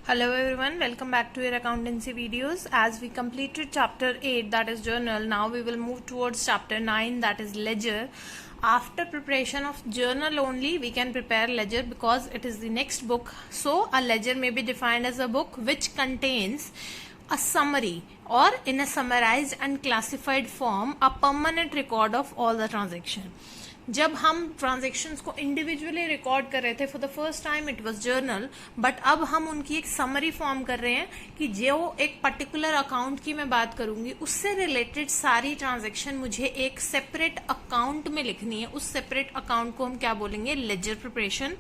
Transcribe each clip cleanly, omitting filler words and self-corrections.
Hello everyone, welcome back to your accountancy videos. As we completed chapter 8, that is journal, now we will move towards chapter 9, that is ledger. After preparation of journal only, we can prepare ledger because it is the next book. So a ledger may be defined as a book which contains a summary or in a summarized and classified form a permanent record of all the transaction. जब हम transactions को individually record कर रहे थे for the first time it was journal, but अब हम उनकी एक समरी फॉर्म कर रहे हैं कि जो एक पर्टिकुलर अकाउंट की मैं बात करूंगी उससे रिलेटेड सारी ट्रांजेक्शन मुझे एक सेपरेट अकाउंट में लिखनी है. उस सेपरेट अकाउंट को हम क्या बोलेंगे? Ledger preparation.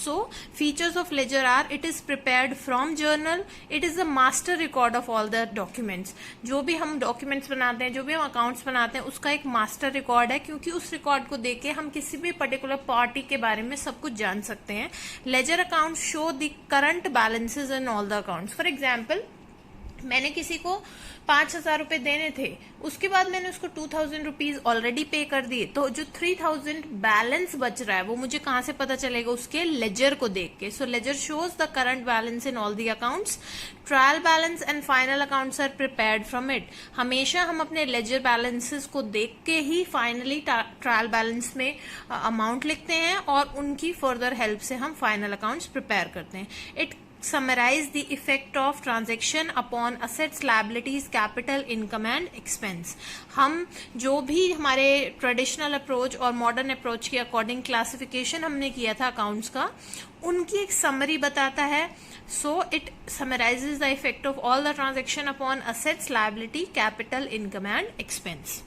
So features of ledger are it is prepared from journal. It is the master record of all the documents. जो भी हम डॉक्यूमेंट्स बनाते हैं, जो भी हम अकाउंट्स बनाते हैं, उसका एक मास्टर रिकॉर्ड है, क्योंकि उस रिकॉर्ड को देख के हम किसी भी पर्टिकुलर पार्टी के बारे में सब कुछ जान सकते हैं. Ledger account show the current balances in all the accounts. For example, मैंने किसी को 5,000 रुपए देने थे, उसके बाद मैंने उसको 2,000 रुपीज ऑलरेडी पे कर दिए, तो जो 3,000 बैलेंस बच रहा है वो मुझे कहां से पता चलेगा? उसके लेजर को देख के. So ledger shows the current balance in all the accounts. Trial balance and final accounts are prepared from it. हमेशा हम अपने लेजर बैलेंसेस को देख के ही फाइनली ट्रायल बैलेंस में अमाउंट लिखते हैं और उनकी फर्दर हेल्प से हम फाइनल अकाउंट्स प्रिपेयर करते हैं. It summarize the effect of transaction upon assets, liabilities, capital, income and expense. हम जो भी हमारे ट्रेडिशनल अप्रोच और मॉडर्न अप्रोच के अकॉर्डिंग क्लासिफिकेशन हमने किया था अकाउंट्स का, उनकी एक समरी बताता है. So it summarises the effect of all the transaction upon assets, liability, capital, income and expense.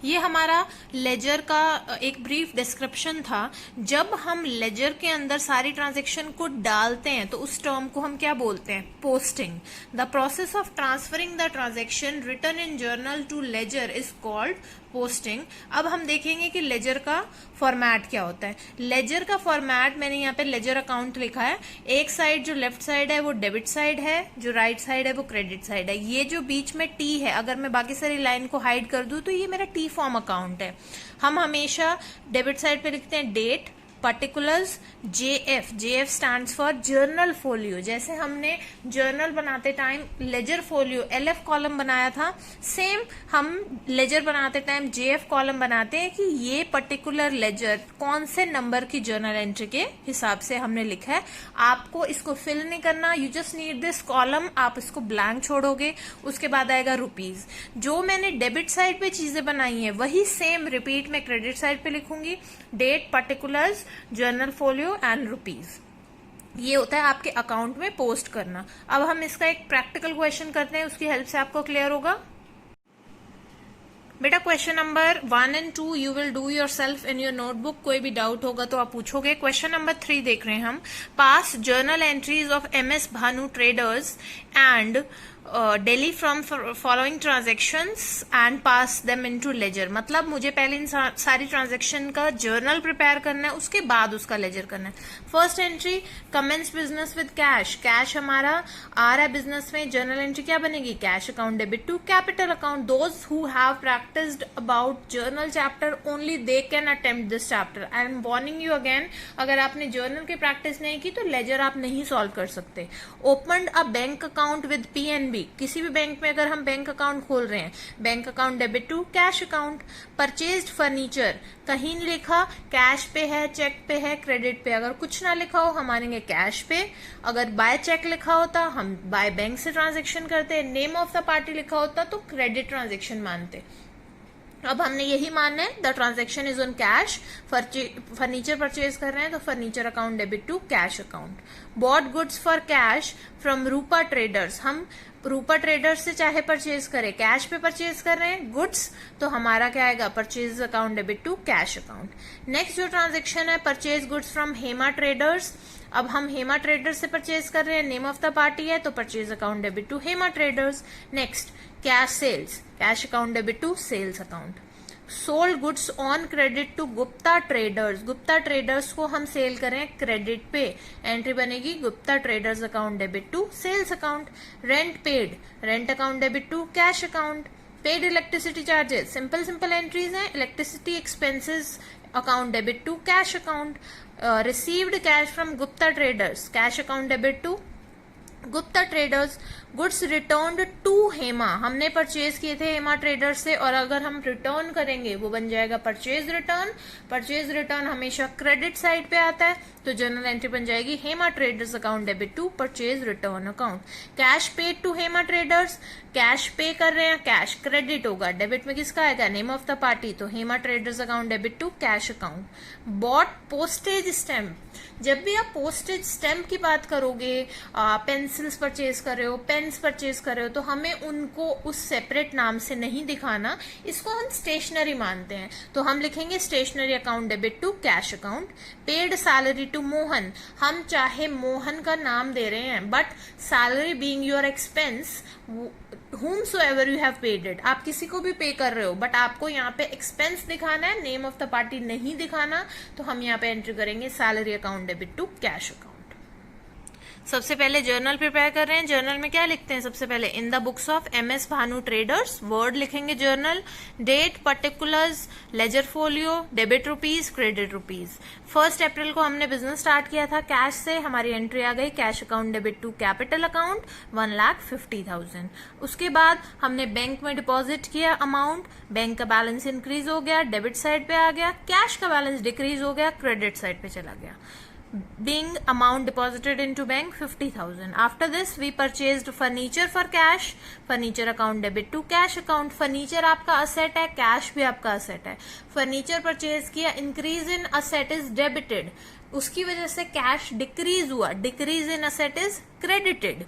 ये हमारा लेजर का एक ब्रीफ डिस्क्रिप्शन था. जब हम लेजर के अंदर सारी ट्रांजेक्शन को डालते हैं तो उस टर्म को हम क्या बोलते हैं? Posting. The process of transferring the transaction written in journal to ledger is called posting. अब हम देखेंगे कि लेजर का फॉर्मेट क्या होता है. लेजर का फॉर्मेट मैंने यहाँ पे लेजर अकाउंट लिखा है. एक साइड जो लेफ्ट साइड है वो डेबिट साइड है, जो राइट साइड है वो क्रेडिट साइड है. ये जो बीच में टी है, अगर मैं बाकी सारी लाइन को हाइड कर दूं तो ये मेरा टी फॉर्म अकाउंट है. हम हमेशा डेबिट साइड पे लिखते हैं date, particulars, JF. JF stands for journal folio. जैसे हमने जर्नल बनाते time ledger folio LF column बनाया था, सेम हम लेजर बनाते टाइम जेएफ कॉलम बनाते हैं कि ये पर्टिकुलर लेजर कौन से नंबर की जर्नल एंट्री के हिसाब से हमने लिखा है. आपको इसको फिल नहीं करना, you just need this column. आप इसको ब्लैंक छोड़ोगे, उसके बाद आएगा रुपीज. जो मैंने डेबिट साइड पे चीजें बनाई हैं वही सेम रिपीट में क्रेडिट साइड पे लिखूंगी. Date, particulars, journal folio and rupees. ये होता है आपके अकाउंट में पोस्ट करना. अब हम इसका एक प्रैक्टिकल क्वेश्चन करते हैं, उसकी हेल्प से आपको क्लियर होगा. बेटा question number 1 and 2 you will do your self in your notebook. कोई भी डाउट होगा तो आप पूछोगे. क्वेश्चन नंबर 3 देख रहे हैं हम. Pass journal entries of MS Bhanu traders and daily from following transactions and pass them into ledger. मतलब मुझे पहले इन सारी ट्रांजेक्शन का जर्नल प्रिपेयर करना है, उसके बाद उसका लेजर करना है. First entry, commence business with cash. Cash हमारा आ रहा है बिजनेस में. जर्नल एंट्री क्या बनेगी? Cash account debit to capital account. Those who have practised about journal chapter only they can attempt this chapter. I am warning you again, अगर आपने journal की प्रैक्टिस नहीं की तो लेजर आप नहीं सॉल्व कर सकते. Opened a bank account with PNB. किसी भी बैंक में अगर हम बैंक अकाउंट खोल रहे हैं, bank account debit to cash account. Purchased furniture, कहीं नहीं लिखा कैश पे है, चेक पे है, क्रेडिट पे. अगर कुछ ना लिखा हो हम मानेंगे कैश पे. अगर बाय चेक लिखा होता हम बाय बैंक से ट्रांजेक्शन करते. नेम ऑफ द पार्टी लिखा होता तो क्रेडिट ट्रांजेक्शन मानते. अब हमने यही मानना है, the transaction is on cash. Furniture purchase कर रहे हैं तो furniture account debit to cash account. Bought goods for cash from Rupa traders. हम रूपा ट्रेडर्स से चाहे परचेज करें, कैश पे परचेज कर रहे हैं गुड्स, तो हमारा क्या आएगा? Purchase account debit to cash account. Next जो ट्रांजेक्शन है, purchase goods from Hema traders. अब हम हेमा ट्रेडर्स से परचेज कर रहे हैं, नेम ऑफ द पार्टी है तो purchase account debit to Hema traders. Next cash sales, cash account debit to sales account. Sold goods on credit to Gupta traders. Gupta traders को हम सेल करें क्रेडिट पे, एंट्री बनेगी Gupta traders account debit to sales account. Rent paid, rent account debit to cash account. Paid electricity charges, simple entries हैं. Electricity expenses account debit to cash account. Received cash from Gupta traders, cash account debit to Gupta traders goods returned to Hema, हमने purchase किए थे Hema traders से, और अगर हम return करेंगे वो बन जाएगा परचेज रिटर्न। परचेज रिटर्न हमेशा क्रेडिट साइड पे आता है, तो जर्नल एंट्री बन जाएगी Hema traders account debit to purchase return account. Cash paid to Hema traders, cash pay कर रहे हैं, कैश क्रेडिट होगा, डेबिट में किसका आएगा, नेम ऑफ द पार्टी, तो Hema traders account debit to cash account. Bought postage stamp, जब भी आप पोस्टेज स्टैम्प की बात करोगे, पेंसिल्स परचेज कर रहे हो, पेन्स परचेज कर रहे हो, तो हमें उनको उस सेपरेट नाम से नहीं दिखाना, इसको हम स्टेशनरी मानते हैं, तो हम लिखेंगे stationery account debit to cash account. Paid salary to Mohan, हम चाहे मोहन का नाम दे रहे हैं, but salary being your expense, whomsoever you have paid it, आप किसी को भी पे कर रहे हो, बट आपको यहाँ पे एक्सपेंस दिखाना है, नेम ऑफ द पार्टी नहीं दिखाना, तो हम यहाँ पे एंट्री करेंगे salary account debit to cash account. सबसे पहले जर्नल प्रिपेयर कर रहे हैं। जर्नल में क्या लिखते हैं, सबसे पहले in the books of MS Bhanu traders, word लिखेंगे journal, date, particulars, ledger folio, debit rupees, credit rupees. 1 अप्रैल को हमने बिजनेस स्टार्ट किया था कैश से, हमारी एंट्री आ गई cash account debit to capital account 1,50,000। उसके बाद हमने बैंक में डिपॉजिट किया अमाउंट, बैंक का बैलेंस इंक्रीज हो गया, डेबिट साइड पे आ गया, कैश का बैलेंस डिक्रीज हो गया, क्रेडिट साइड पे चला गया। Being amount deposited into bank 50,000. After this we purchased furniture for cash. Furniture account debit to cash account. Furniture आपका asset है, cash भी आपका asset है. Furniture purchase किया, increase in asset is debited. उसकी वजह से cash decrease हुआ, decrease in asset is credited.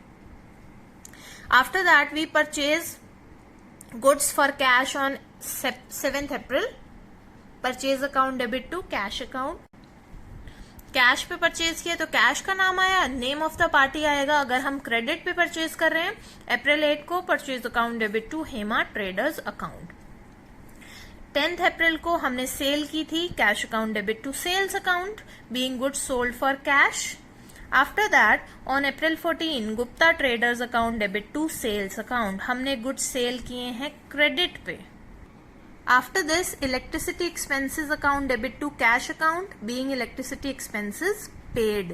After that we purchase goods for cash on 7th April. Purchase account debit to cash account. Cash पे purchase किया तो cash का नाम आया, नेम ऑफ द पार्टी आएगा। अगर हम क्रेडिट पे परचेज कर रहे हैं अप्रैल 8 को, purchase account debit to Hema traders account. 10th April को हमने सेल की थी, cash account debit to sales account, being goods sold for cash. After that on April 14 Gupta traders account debit to sales account, हमने goods sale किए हैं credit पे। After this, electricity expenses account debit to cash account, being electricity expenses paid.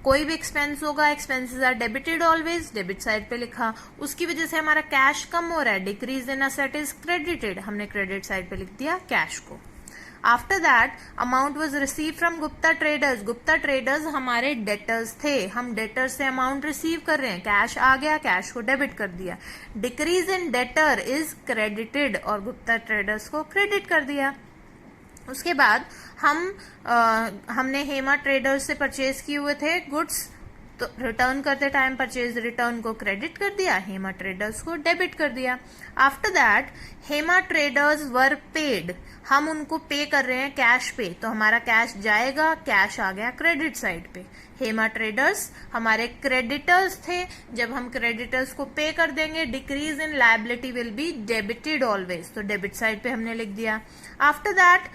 कोई भी expense होगा, expenses are debited always, debit side पे लिखा, उसकी वजह से हमारा कैश कम हो रहा है, decrease in asset is credited, हमने क्रेडिट साइड पे लिख दिया कैश को। After that amount was receive from Gupta traders, Gupta traders हमारे डेटर्स थे, हम डेटर्स से अमाउंट रिसीव कर रहे हैं, कैश आ गया, कैश को डेबिट कर दिया, decrease in debtor is credited और गुप्ता ट्रेडर्स को क्रेडिट कर दिया। उसके बाद हमने हेमा ट्रेडर्स से परचेज किए हुए थे गुड्स, तो रिटर्न करते टाइम परचेज रिटर्न को क्रेडिट कर दिया, हेमा ट्रेडर्स को डेबिट कर दिया। After that Hema traders were paid, हम उनको पे कर रहे हैं कैश पे, तो हमारा कैश जाएगा, कैश आ गया क्रेडिट साइड पे। हेमा ट्रेडर्स हमारे क्रेडिटर्स थे, जब हम क्रेडिटर्स को पे कर देंगे decrease in liability will be debited always, तो डेबिट साइड पे हमने लिख दिया। After that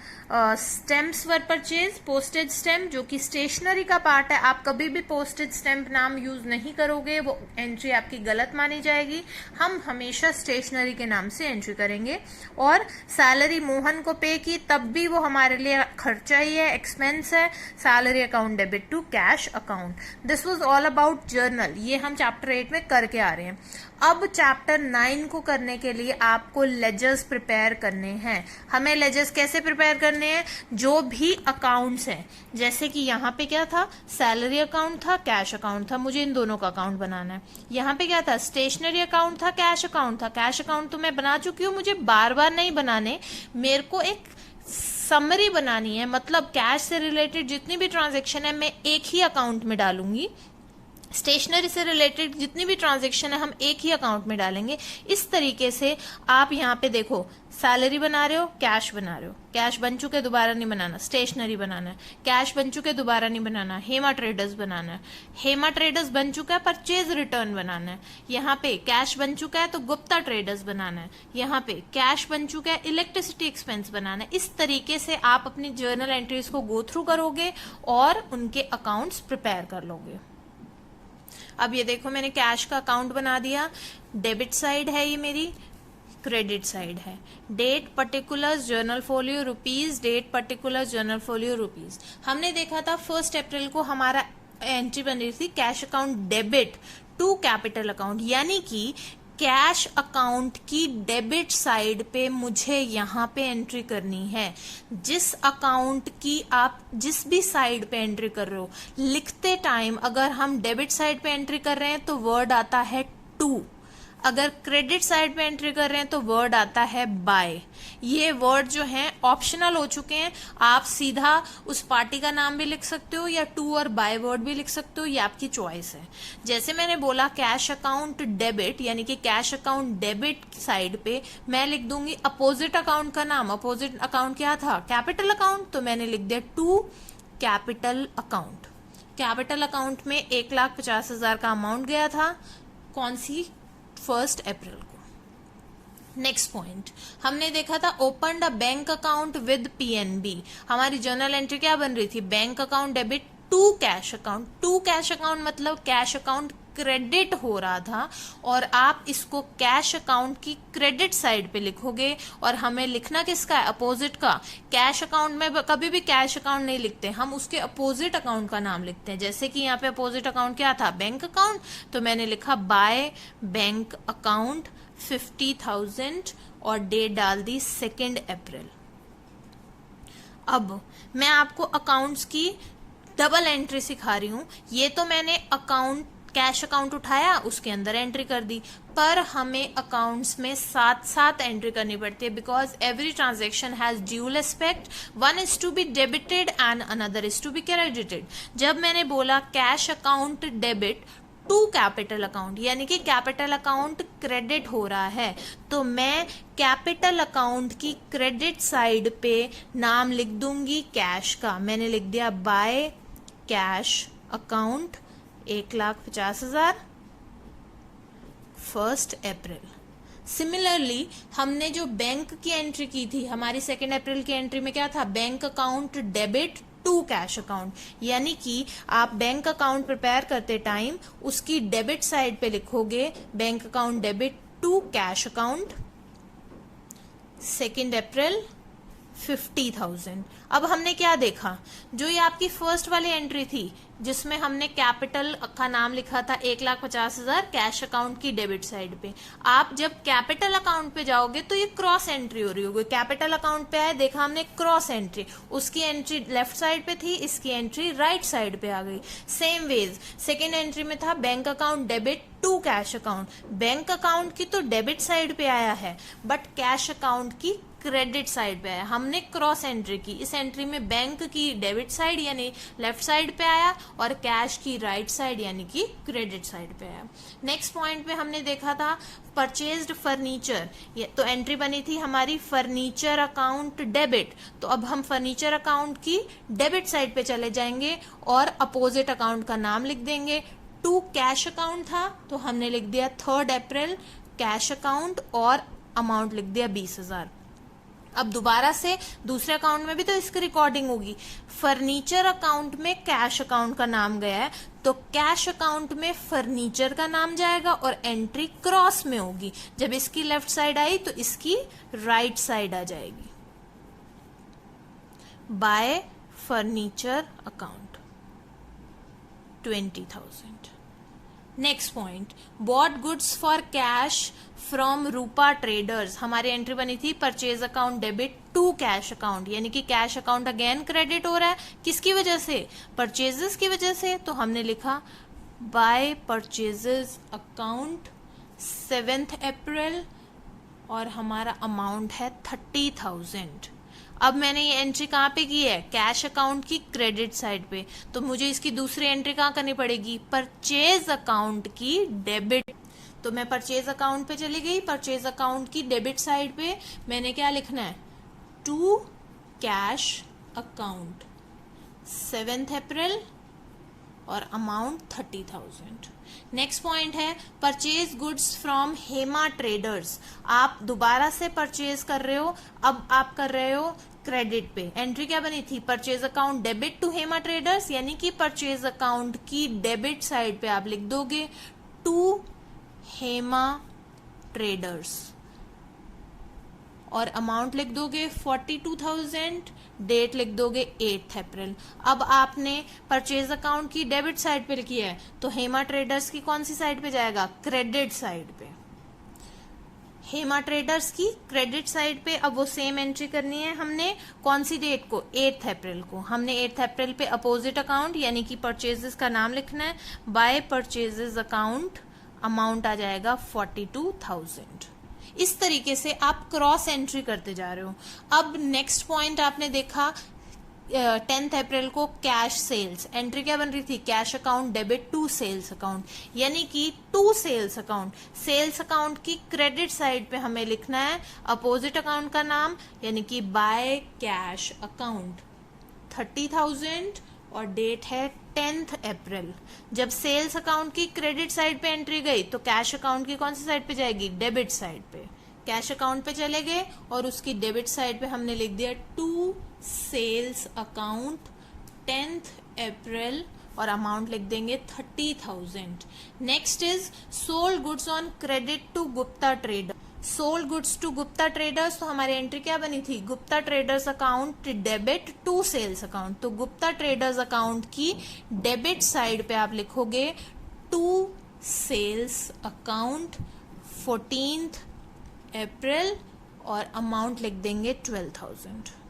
stamps were purchase, postage stamp जो कि स्टेशनरी का पार्ट है, आप कभी भी पोस्टेज स्टैम्प नाम यूज नहीं करोगे, वो एंट्री आपकी गलत मानी जाएगी, हम हमेशा स्टेशनरी के नाम से एंट्री करेंगे। और सैलरी मोहन को पे की, तब भी वो हमारे लिए खर्चा ही है, एक्सपेंस है, salary account debit to cash account. This was all about journal, ये हम चैप्टर 8 में करके आ रहे हैं। अब चैप्टर 9 को करने के लिए आपको लेजर्स प्रिपेयर करने हैं। हमें लेजर्स कैसे प्रिपेयर करने हैं, जो भी अकाउंट्स हैं, जैसे कि यहाँ पे क्या था, सैलरी अकाउंट था, कैश अकाउंट था, मुझे इन दोनों का अकाउंट बनाना है। यहाँ पे क्या था, स्टेशनरी अकाउंट था, कैश अकाउंट था, कैश अकाउंट तो मैं बना चुकी हूँ, मुझे बार बार नहीं बनाने, मेरे को एक समरी बनानी है, मतलब कैश से रिलेटेड जितनी भी ट्रांजेक्शन है मैं एक ही अकाउंट में डालूंगी, स्टेशनरी से रिलेटेड जितनी भी ट्रांजैक्शन है हम एक ही अकाउंट में डालेंगे। इस तरीके से आप यहाँ पे देखो, सैलरी बना रहे हो, कैश बना रहे हो, कैश बन चुके दोबारा नहीं बनाना, स्टेशनरी बनाना है, कैश बन चुके दोबारा नहीं बनाना, हेमा ट्रेडर्स बनाना है, हेमा ट्रेडर्स बन चुका है, परचेज रिटर्न बनाना है, यहाँ पे कैश बन चुका है तो गुप्ता ट्रेडर्स बनाना है, यहाँ पे कैश बन चुका है, इलेक्ट्रिसिटी एक्सपेंस बनाना है। इस तरीके से आप अपनी जर्नल एंट्रीज को गो थ्रू करोगे और उनके अकाउंट्स प्रिपेयर कर लोगे। अब ये देखो, मैंने कैश का अकाउंट बना दिया, डेबिट साइड है ये मेरी, क्रेडिट साइड है, date particulars journal folio rupees, date particulars journal folio rupees. हमने देखा था 1 अप्रैल को हमारा एंट्री बन रही थी cash account debit to capital account, यानी कि कैश अकाउंट की डेबिट साइड पे मुझे यहां पे एंट्री करनी है। जिस अकाउंट की आप जिस भी साइड पे एंट्री कर रहे हो, लिखते टाइम अगर हम डेबिट साइड पे एंट्री कर रहे हैं तो वर्ड आता है टू, अगर क्रेडिट साइड पे एंट्री कर रहे हैं तो वर्ड आता है बाय। ये वर्ड जो हैं ऑप्शनल हो चुके हैं, आप सीधा उस पार्टी का नाम भी लिख सकते हो या टू और बाय वर्ड भी लिख सकते हो, ये आपकी चॉइस है। जैसे मैंने बोला कैश अकाउंट डेबिट, यानी कि कैश अकाउंट डेबिट साइड पे मैं लिख दूंगी अपोजिट अकाउंट का नाम। अपोजिट अकाउंट क्या था? कैपिटल अकाउंट, तो मैंने लिख दिया to capital account. Capital account में 1,50,000 का अमाउंट गया था, कौन सी? 1 अप्रैल को। नेक्स्ट पॉइंट हमने देखा था open the bank account with PNB. हमारी जर्नल एंट्री क्या बन रही थी? Bank account debit to cash account. To cash account मतलब कैश अकाउंट क्रेडिट हो रहा था और आप इसको कैश अकाउंट की क्रेडिट साइड पे लिखोगे, और हमें लिखना किसका है? अपोजिट का। कैश अकाउंट में कभी भी कैश अकाउंट नहीं लिखते, हम उसके अपोजिट अकाउंट का नाम लिखते हैं। जैसे कि यहाँ पे अपोजिट अकाउंट क्या था? बैंक अकाउंट, तो मैंने लिखा बाय बैंक अकाउंट 50,000 और डेट डाल दी 2 अप्रैल। अब मैं आपको अकाउंट्स की डबल एंट्री सिखा रही हूं। ये तो मैंने अकाउंट कैश अकाउंट उठाया, उसके अंदर एंट्री कर दी, पर हमें अकाउंट्स में साथ साथ एंट्री करनी पड़ती है, because every transaction has dual aspect, one is to be debited and another is to be credited. जब मैंने बोला cash account debit to capital account, यानी कि कैपिटल अकाउंट क्रेडिट हो रहा है, तो मैं कैपिटल अकाउंट की क्रेडिट साइड पे नाम लिख दूंगी कैश का। मैंने लिख दिया by cash account 1,50,000 1 April. Similarly हमने जो बैंक की एंट्री की थी, हमारी 2 अप्रैल की एंट्री में क्या था? Bank account debit to cash account, यानी कि आप बैंक अकाउंट प्रिपेयर करते टाइम उसकी डेबिट साइड पे लिखोगे bank account debit to cash account 2 April 50,000। अब हमने क्या देखा? जो ये आपकी फर्स्ट वाली एंट्री थी जिसमें हमने कैपिटल का नाम लिखा था 1,50,000 कैश अकाउंट की डेबिट साइड पे, आप जब कैपिटल अकाउंट पे जाओगे तो ये क्रॉस एंट्री हो रही होगी। कैपिटल अकाउंट पे आए, देखा हमने क्रॉस एंट्री, उसकी एंट्री लेफ्ट साइड पे थी, इसकी एंट्री राइट साइड पे आ गई। सेम वेज सेकेंड एंट्री में था bank account debit to cash account. Bank account की तो डेबिट साइड पे आया है, बट कैश अकाउंट की क्रेडिट साइड पे आया। हमने क्रॉस एंट्री की, इस एंट्री में बैंक की डेबिट साइड यानी लेफ्ट साइड पे आया और कैश की राइट साइड यानी कि क्रेडिट साइड पे आया। नेक्स्ट पॉइंट पे हमने देखा था परचेज्ड फर्नीचर, ये तो एंट्री बनी थी हमारी फर्नीचर अकाउंट डेबिट, तो अब हम फर्नीचर अकाउंट की डेबिट साइड पे चले जाएंगे और अपोजिट अकाउंट का नाम लिख देंगे। टू कैश अकाउंट था तो हमने लिख दिया 3 अप्रैल कैश अकाउंट और अमाउंट लिख दिया 20,000। अब दोबारा से दूसरे अकाउंट में भी तो इसकी रिकॉर्डिंग होगी। फर्नीचर अकाउंट में कैश अकाउंट का नाम गया है तो कैश अकाउंट में फर्नीचर का नाम जाएगा और एंट्री क्रॉस में होगी। जब इसकी लेफ्ट साइड आई तो इसकी राइट साइड आ जाएगी। By furniture account 20,000। Next point bought goods for cash from Rupa traders. हमारी एंट्री बनी थी purchase account debit to cash account, यानी कि कैश अकाउंट अगेन क्रेडिट हो रहा है, किसकी वजह से? परचेजेस की वजह से, तो हमने लिखा बाय परचेजेस अकाउंट 7 अप्रैल और हमारा अमाउंट है 30,000। अब मैंने ये एंट्री कहाँ पे की है? कैश अकाउंट की क्रेडिट साइड पे, तो मुझे इसकी दूसरी एंट्री कहाँ करनी पड़ेगी? परचेज अकाउंट की डेबिट। तो मैं परचेज अकाउंट पे चली गई, परचेज अकाउंट की डेबिट साइड पे मैंने क्या लिखना है? टू कैश अकाउंट 7 अप्रैल और अमाउंट 30,000। नेक्स्ट पॉइंट है purchase goods from Hema traders. आप दोबारा से परचेज कर रहे हो, अब आप कर रहे हो क्रेडिट पे। एंट्री क्या बनी थी? Purchase account debit to Hema traders, यानी कि परचेज अकाउंट की डेबिट साइड पे आप लिख दोगे टू हेमा ट्रेडर्स और अमाउंट लिख दोगे 42,000, डेट लिख दोगे 8 अप्रैल। अब आपने परचेज अकाउंट की डेबिट साइड पे लिखी है तो हेमा ट्रेडर्स की कौन सी साइड पे जाएगा, क्रेडिट साइड पे। हेमा ट्रेडर्स की क्रेडिट साइड पे अब वो सेम एंट्री करनी है हमने, कौन सी डेट को, 8 अप्रैल को। हमने 8 अप्रैल पे अपोजिट अकाउंट यानी कि परचेजेस का नाम लिखना है, बाय परचेजेस अकाउंट, अमाउंट आ जाएगा 42,000। इस तरीके से आप क्रॉस एंट्री करते जा रहे हो। अब नेक्स्ट पॉइंट आपने देखा 10 अप्रैल को कैश सेल्स, एंट्री क्या बन रही थी, cash account debit to sales account, यानी कि to sales account. Sales account की क्रेडिट साइड पे हमें लिखना है अपोजिट अकाउंट का नाम, यानी कि बाय कैश अकाउंट 30,000 और डेट है 10 अप्रैल। जब सेल्स अकाउंट की क्रेडिट साइड पे एंट्री गई तो कैश अकाउंट की कौन सी साइड पे जाएगी, डेबिट साइड पे। कैश अकाउंट पे चले गए और उसकी डेबिट साइड पे हमने लिख दिया टू सेल्स अकाउंट 10 अप्रैल और अमाउंट लिख देंगे 30,000। Next is sold goods on credit to Gupta trader. Sold goods to Gupta traders, तो हमारी एंट्री क्या बनी थी, Gupta traders account debit to sales account. तो गुप्ता ट्रेडर्स अकाउंट की डेबिट साइड पे आप लिखोगे टू सेल्स अकाउंट 14 अप्रैल और अमाउंट लिख देंगे 12,000।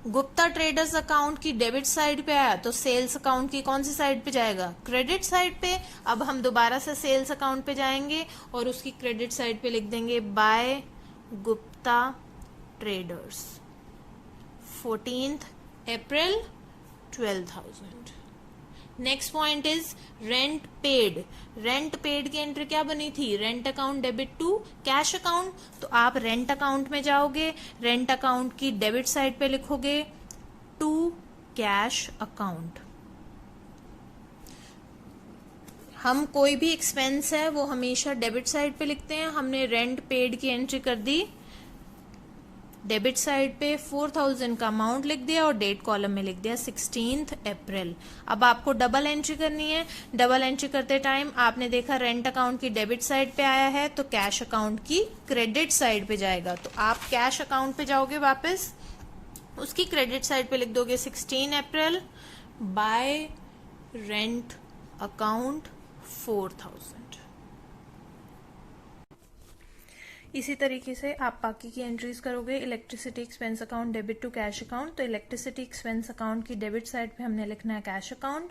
गुप्ता ट्रेडर्स अकाउंट की डेबिट साइड पे आया तो सेल्स अकाउंट की कौन सी साइड पे जाएगा, क्रेडिट साइड पे। अब हम दोबारा से सेल्स अकाउंट पे जाएंगे और उसकी क्रेडिट साइड पे लिख देंगे by Gupta traders 14 April 12,000। Next point is rent paid. Rent paid की एंट्री क्या बनी थी, rent account debit to cash account. तो आप रेंट अकाउंट में जाओगे, रेंट अकाउंट की डेबिट साइड पे लिखोगे टू कैश अकाउंट। हम कोई भी एक्सपेंस है वो हमेशा डेबिट साइड पे लिखते हैं। हमने रेंट पेड की एंट्री कर दी डेबिट साइड पे, 4,000 का अमाउंट लिख दिया और डेट कॉलम में लिख दिया 16 अप्रैल। अब आपको डबल एंट्री करनी है। डबल एंट्री करते टाइम आपने देखा रेंट अकाउंट की डेबिट साइड पे आया है तो कैश अकाउंट की क्रेडिट साइड पे जाएगा। तो आप कैश अकाउंट पे जाओगे वापस, उसकी क्रेडिट साइड पे लिख दोगे 16 अप्रैल बाय रेंट अकाउंट 4,000। इसी तरीके से आप बाकी की एंट्रीज करोगे। Electricity expense account debit to cash account, तो इलेक्ट्रिसिटी एक्सपेंस अकाउंट की डेबिट साइड पे हमने लिखना है कैश अकाउंट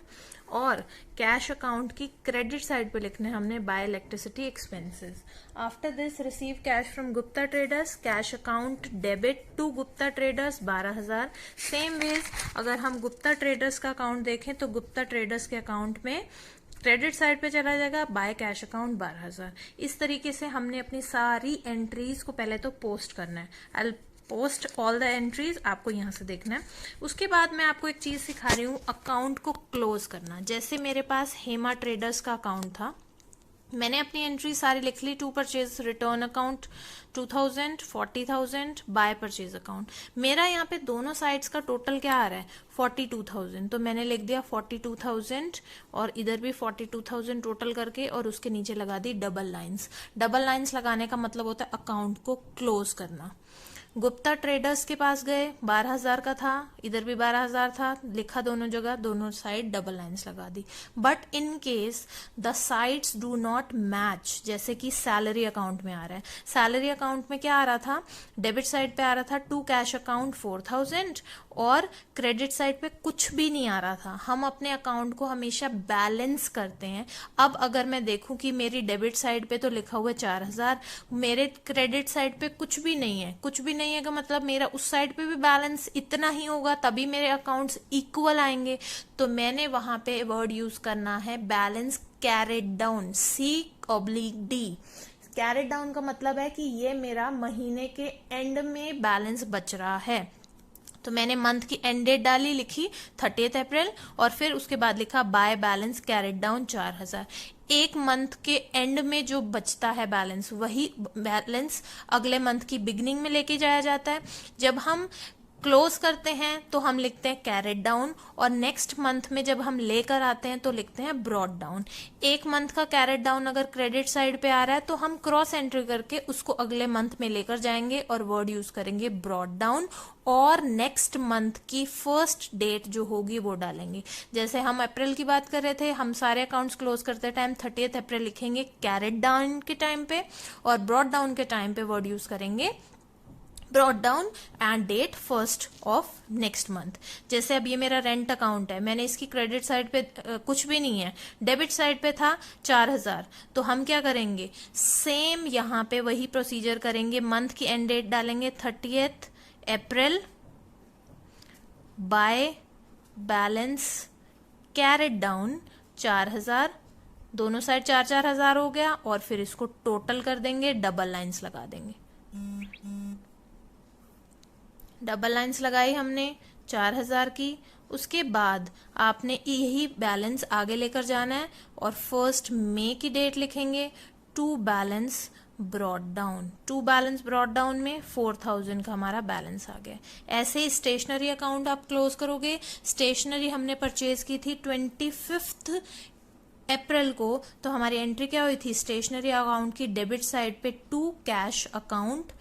और कैश अकाउंट की क्रेडिट साइड पे लिखना है हमने by electricity expenses. After this receive cash from Gupta traders, cash account debit to Gupta traders 12,000। Same ways अगर हम गुप्ता ट्रेडर्स का अकाउंट देखें तो गुप्ता ट्रेडर्स के अकाउंट में क्रेडिट साइड पे चला जाएगा बाय कैश अकाउंट 12,000। इस तरीके से हमने अपनी सारी एंट्रीज को पहले तो पोस्ट करना है। I post all the entries, आपको यहां से देखना है। उसके बाद मैं आपको एक चीज सिखा रही हूँ, अकाउंट को क्लोज करना। जैसे मेरे पास हेमा ट्रेडर्स का अकाउंट था, मैंने अपनी एंट्री सारी लिख ली। To purchase return account 2,000, 40,000 by purchase account. मेरा यहाँ पे दोनों साइड्स का टोटल क्या आ रहा है, 42,000। तो मैंने लिख दिया 42,000 और इधर भी 42,000 टोटल करके और उसके नीचे लगा दी डबल लाइंस। डबल लाइंस लगाने का मतलब होता है अकाउंट को क्लोज करना। गुप्ता ट्रेडर्स के पास गए, 12,000 का था, इधर भी 12,000 था, लिखा दोनों जगह, दोनों साइड डबल लाइंस लगा दी। But in case the sides do not match, जैसे कि सैलरी अकाउंट में आ रहा है। सैलरी अकाउंट में क्या आ रहा था, डेबिट साइड पे आ रहा था टू कैश अकाउंट 4,000 और क्रेडिट साइड पे कुछ भी नहीं आ रहा था। हम अपने अकाउंट को हमेशा बैलेंस करते हैं। अब अगर मैं देखूं कि मेरी डेबिट साइड पे तो लिखा हुआ है 4,000, मेरे क्रेडिट साइड पे कुछ भी नहीं है, कुछ भी नहीं है का मतलब मेरा उस साइड पे भी बैलेंस इतना ही होगा, तभी मेरे अकाउंट्स इक्वल आएंगे। तो मैंने वहां पे वर्ड यूज करना है balance carried down, C/D। Carried down का मतलब है कि ये मेरा महीने के एंड में बैलेंस बच रहा है। तो मैंने मंथ की एंड डेट डाली, लिखी 30 अप्रैल और फिर उसके बाद लिखा बाय बैलेंस कैरेड डाउन 4,000। एक मंथ के एंड में जो बचता है बैलेंस, वही बैलेंस अगले मंथ की बिगिनिंग में लेके जाया जाता है। जब हम क्लोज करते हैं तो हम लिखते हैं कैरेट डाउन, और नेक्स्ट मंथ में जब हम लेकर आते हैं तो लिखते हैं ब्रॉट डाउन। एक मंथ का कैरेट डाउन अगर क्रेडिट साइड पे आ रहा है तो हम क्रॉस एंट्री करके उसको अगले मंथ में लेकर जाएंगे और वर्ड यूज करेंगे ब्रॉट डाउन, और नेक्स्ट मंथ की फर्स्ट डेट जो होगी वो डालेंगे। जैसे हम अप्रैल की बात कर रहे थे, हम सारे अकाउंट्स क्लोज करते टाइम 30 अप्रैल लिखेंगे कैरेट डाउन के टाइम पे, और ब्रॉट डाउन के टाइम पे वर्ड यूज करेंगे brought down and date first of next month. जैसे अब ये मेरा रेंट अकाउंट है, मैंने इसकी क्रेडिट साइड पे कुछ भी नहीं है, डेबिट साइड पे था 4000, तो हम क्या करेंगे, सेम यहाँ पे वही प्रोसीजर करेंगे, मंथ की एंड डेट डालेंगे 30 April, by balance carried down 4000, दोनों साइड 4-4 हजार हो गया, और फिर इसको टोटल कर देंगे, डबल लाइंस लगा देंगे। डबल लाइंस लगाई हमने 4000 की, उसके बाद आपने यही बैलेंस आगे लेकर जाना है, और फर्स्ट मई की डेट लिखेंगे, to balance brought down. To balance brought down में 4000 का हमारा बैलेंस आ गया। ऐसे ही स्टेशनरी अकाउंट आप क्लोज करोगे। स्टेशनरी हमने परचेज की थी 25 अप्रैल को, तो हमारी एंट्री क्या हुई थी, स्टेशनरी अकाउंट की डेबिट साइड पे to cash account,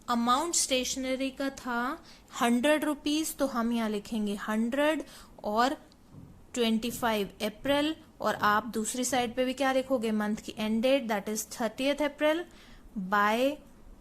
amount stationery का था 100 रुपीज, तो हम यहाँ लिखेंगे 100 और 25 अप्रैल, और आप दूसरी साइड पे भी क्या लिखोगे, मंथ की end date that is 30 April, by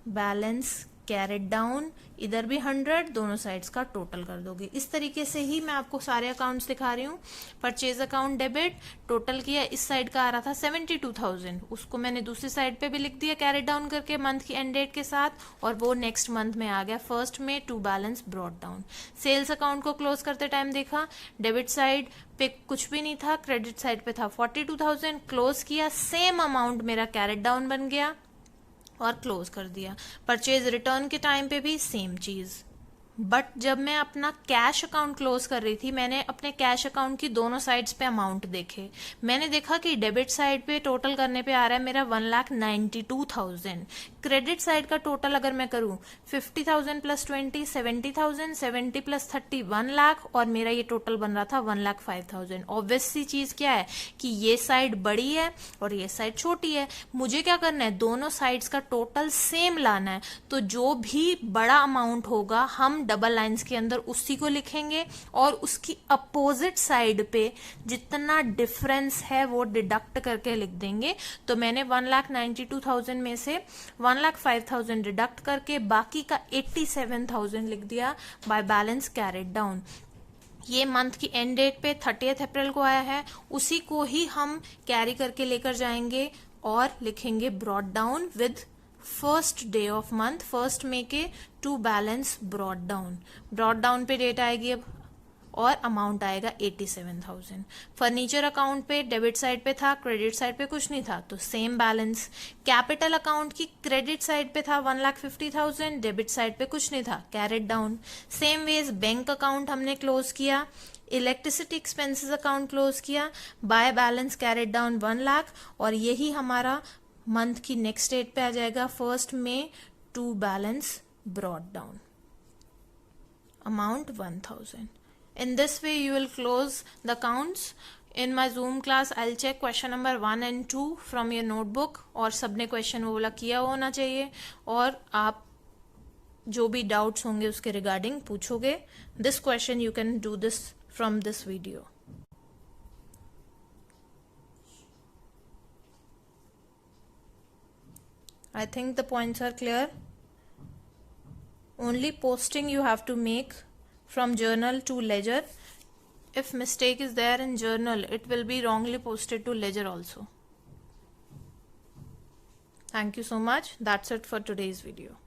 balance carried down, इधर भी 100, दोनों साइड्स का टोटल कर दोगे। इस तरीके से ही मैं आपको सारे अकाउंट्स दिखा रही हूँ। परचेज अकाउंट डेबिट टोटल किया, इस साइड का आ रहा था 72,000, उसको मैंने दूसरी साइड पे भी लिख दिया कैरेट डाउन करके मंथ की एंड डेट के साथ, और वो नेक्स्ट मंथ में आ गया फर्स्ट में to balance brought down. Sales account को क्लोज करते टाइम देखा, डेबिट साइड पे कुछ भी नहीं था, क्रेडिट साइड पे था 42,000, क्लोज किया, सेम अमाउंट मेरा कैरेट डाउन बन गया और क्लोज कर दिया। परचेज रिटर्न के टाइम पे भी सेम चीज, बट जब मैं अपना कैश अकाउंट क्लोज कर रही थी, मैंने अपने कैश अकाउंट की दोनों साइड्स पे अमाउंट देखे। मैंने देखा कि डेबिट साइड पे टोटल करने पे आ रहा है मेरा 1,92,000, क्रेडिट साइड का टोटल अगर मैं करूं 50,000 प्लस 20 70,000, 70 प्लस 30 1 लाख, और मेरा ये टोटल बन रहा था 1,05,000। ऑब्वियस सी चीज क्या है कि ये साइड बड़ी है और ये साइड छोटी है, मुझे क्या करना है, दोनों साइड्स का टोटल सेम लाना है। तो जो भी बड़ा अमाउंट होगा हम डबल लाइंस के अंदर उसी को लिखेंगे, और उसकी अपोजिट साइड पे जितना डिफरेंस है वो डिडक्ट करके लिख देंगे। तो मैंने 1,92,000 में से 1,05,000 डिडक्ट करके बाकी का 87,000 लिख दिया बाय बैलेंस कैरेट डाउन। ये मंथ की एंड डेट पे 30 अप्रैल को आया है, उसी को ही हम कैरी करके लेकर जाएंगे और लिखेंगे brought down with first day of month, first मई के to balance brought down. Brought down पे डेट आएगी अब, और अमाउंट आएगा 87,000। फर्नीचर अकाउंट पे डेबिट साइड पे था, क्रेडिट साइड पे कुछ नहीं था, तो सेम बैलेंस। कैपिटल अकाउंट की क्रेडिट साइड पे था 1,50,000, डेबिट साइड पे कुछ नहीं था, carried down. Same ways bank account हमने क्लोज किया, इलेक्ट्रिसिटी एक्सपेंसेस अकाउंट क्लोज किया, bye balance carried down 1 lakh, और यही हमारा मंथ की नेक्स्ट डेट पे आ जाएगा फर्स्ट में to balance brought down, amount 1,000. In this way you will close the accounts. In my Zoom class I'll check question number 1 and 2 from your notebook, और सबने question वो वाला किया होना चाहिए, और आप जो भी डाउट्स होंगे उसके रिगार्डिंग पूछोगे। This question you can do this from this video. I think the points are clear. Only posting you have to make from journal to ledger. If mistake is there in journal, it will be wrongly posted to ledger also. Thank you so much. That's it for today's video.